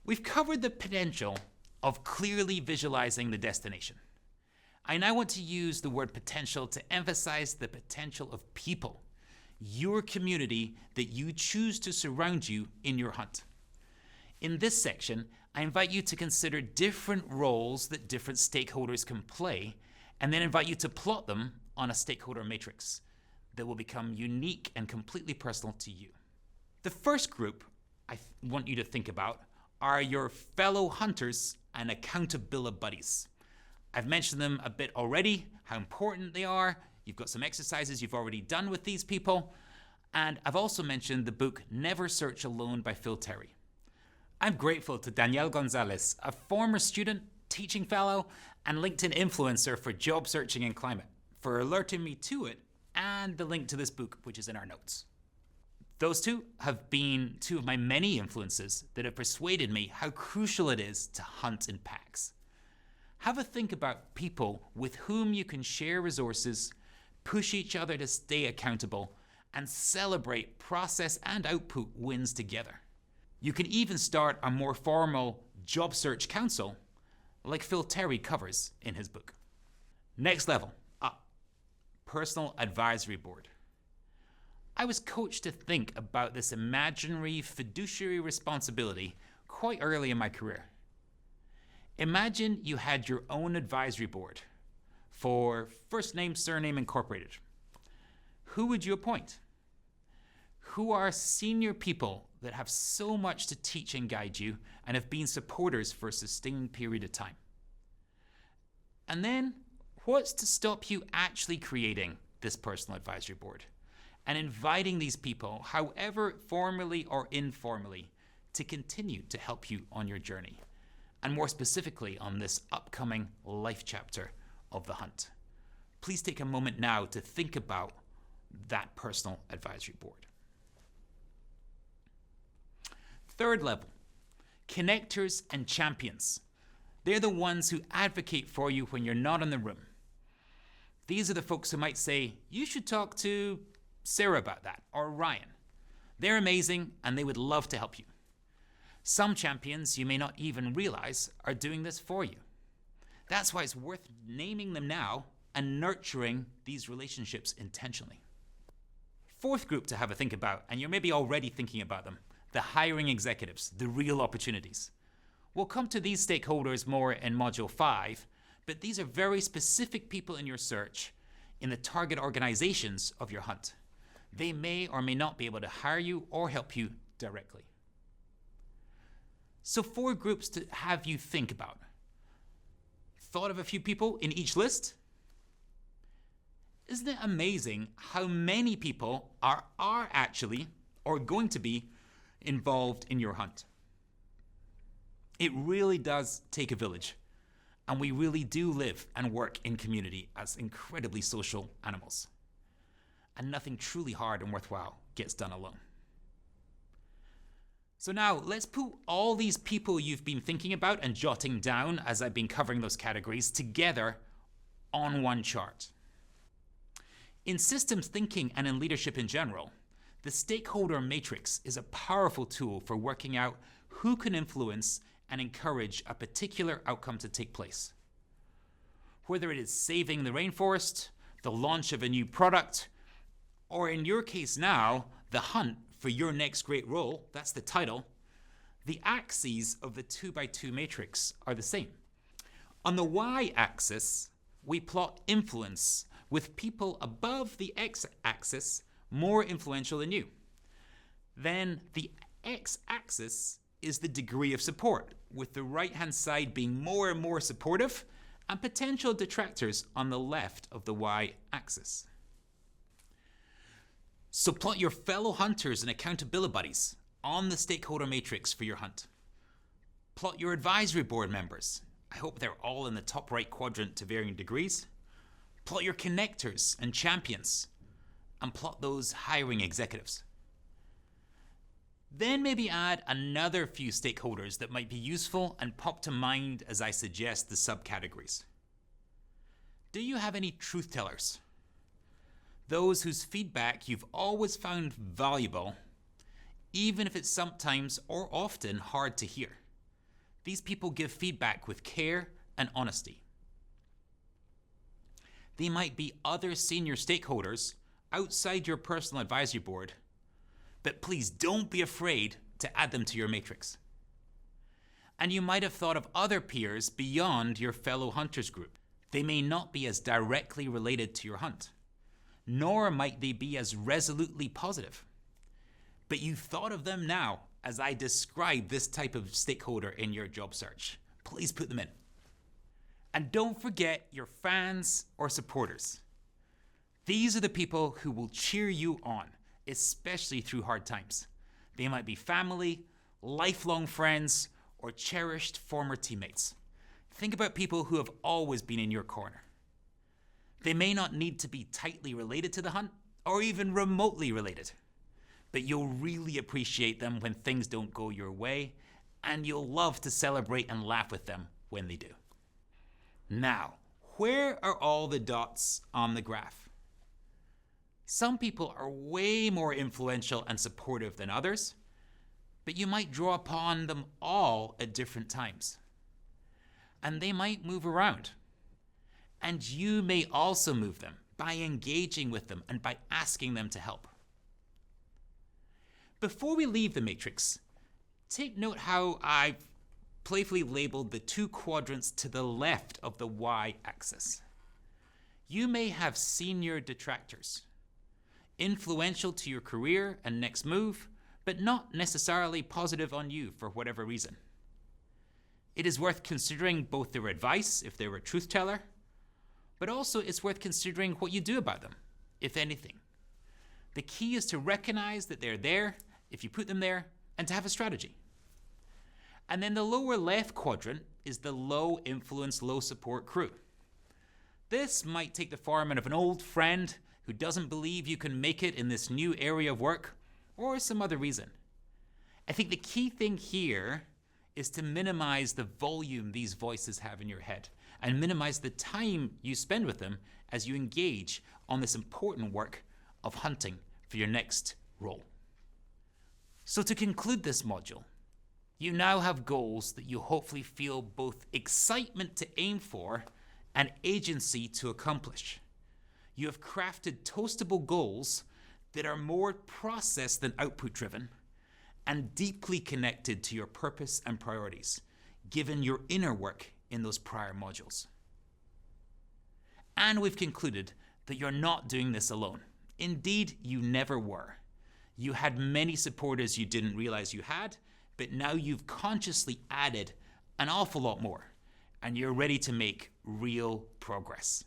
We've covered the potential of clearly visualizing the destination. I now want to use the word potential to emphasize the potential of people, your community that you choose to surround you in your hunt. In this section, I invite you to consider different roles that different stakeholders can play, and then invite you to plot them on a stakeholder matrix that will become unique and completely personal to you. The first group I want you to think about are your fellow hunters and accountability buddies. I've mentioned them a bit already, how important they are. You've got some exercises you've already done with these people. And I've also mentioned the book Never Search Alone by Phil Terry. I'm grateful to Danielle Gonzalez, a former student, teaching fellow, and LinkedIn influencer for job searching and climate, for alerting me to it and the link to this book, which is in our notes. Those two have been two of my many influences that have persuaded me how crucial it is to hunt in packs. Have a think about people with whom you can share resources, push each other to stay accountable, and celebrate process and output wins together. You can even start a more formal job search council like Phil Terry covers in his book. Next level up, personal advisory board. I was coached to think about this imaginary fiduciary responsibility quite early in my career. Imagine you had your own advisory board for First Name, Surname Incorporated. Who would you appoint? Who are senior people that have so much to teach and guide you and have been supporters for a sustained period of time? And then, what's to stop you actually creating this personal advisory board and inviting these people, however formally or informally, to continue to help you on your journey, and more specifically on this upcoming life chapter of the hunt? Please take a moment now to think about that personal advisory board. Third level, connectors and champions. They're the ones who advocate for you when you're not in the room. These are the folks who might say, you should talk to Sarah about that, or Ryan. They're amazing and they would love to help you. Some champions you may not even realize are doing this for you. That's why it's worth naming them now and nurturing these relationships intentionally. Fourth group to have a think about, and you're maybe already thinking about them, the hiring executives, the real opportunities. We'll come to these stakeholders more in Module 5, but these are very specific people in your search in the target organizations of your hunt. They may or may not be able to hire you or help you directly. So 4 groups to have you think about. Thought of a few people in each list? Isn't it amazing how many people are actually or going to be involved in your hunt? It really does take a village, and we really do live and work in community as incredibly social animals. And nothing truly hard and worthwhile gets done alone. So now let's put all these people you've been thinking about and jotting down as I've been covering those categories together on one chart. In systems thinking and in leadership in general, the stakeholder matrix is a powerful tool for working out who can influence and encourage a particular outcome to take place. Whether it is saving the rainforest, the launch of a new product, or in your case now, the hunt for your next great role, that's the title, the axes of the 2x2 matrix are the same. On the y-axis, we plot influence with people above the x-axis more influential than you. Then the x-axis is the degree of support, with the right-hand side being more and more supportive and potential detractors on the left of the y-axis. So plot your fellow hunters and accountability buddies on the stakeholder matrix for your hunt. Plot your advisory board members. I hope they're all in the top right quadrant to varying degrees. Plot your connectors and champions, and plot those hiring executives. Then maybe add another few stakeholders that might be useful and pop to mind as I suggest the subcategories. Do you have any truth tellers? Those whose feedback you've always found valuable, even if it's sometimes or often hard to hear. These people give feedback with care and honesty. They might be other senior stakeholders outside your personal advisory board, but please don't be afraid to add them to your matrix. And you might have thought of other peers beyond your fellow hunters group. They may not be as directly related to your hunt, nor might they be as resolutely positive. But you thought of them now as I describe this type of stakeholder in your job search. Please put them in. And don't forget your fans or supporters. These are the people who will cheer you on, especially through hard times. They might be family, lifelong friends, or cherished former teammates. Think about people who have always been in your corner. They may not need to be tightly related to the hunt, or even remotely related, but you'll really appreciate them when things don't go your way, and you'll love to celebrate and laugh with them when they do. Now, where are all the dots on the graph? Some people are way more influential and supportive than others, but you might draw upon them all at different times. And they might move around. And you may also move them by engaging with them and by asking them to help. Before we leave the matrix, take note how I've playfully labeled the two quadrants to the left of the y-axis. You may have senior detractors, influential to your career and next move, but not necessarily positive on you for whatever reason. It is worth considering both their advice, if they're a truth teller, but also it's worth considering what you do about them, if anything. The key is to recognize that they're there, if you put them there, and to have a strategy. And then the lower left quadrant is the low influence, low support crew. This might take the form of an old friend who doesn't believe you can make it in this new area of work, or some other reason. I think the key thing here is to minimize the volume these voices have in your head and minimize the time you spend with them as you engage on this important work of hunting for your next role. So to conclude this module, you now have goals that you hopefully feel both excitement to aim for and agency to accomplish. You have crafted toastable goals that are more process than output driven and deeply connected to your purpose and priorities, given your inner work in those prior modules. And we've concluded that you're not doing this alone. Indeed, you never were. You had many supporters you didn't realize you had, but now you've consciously added an awful lot more, and you're ready to make real progress.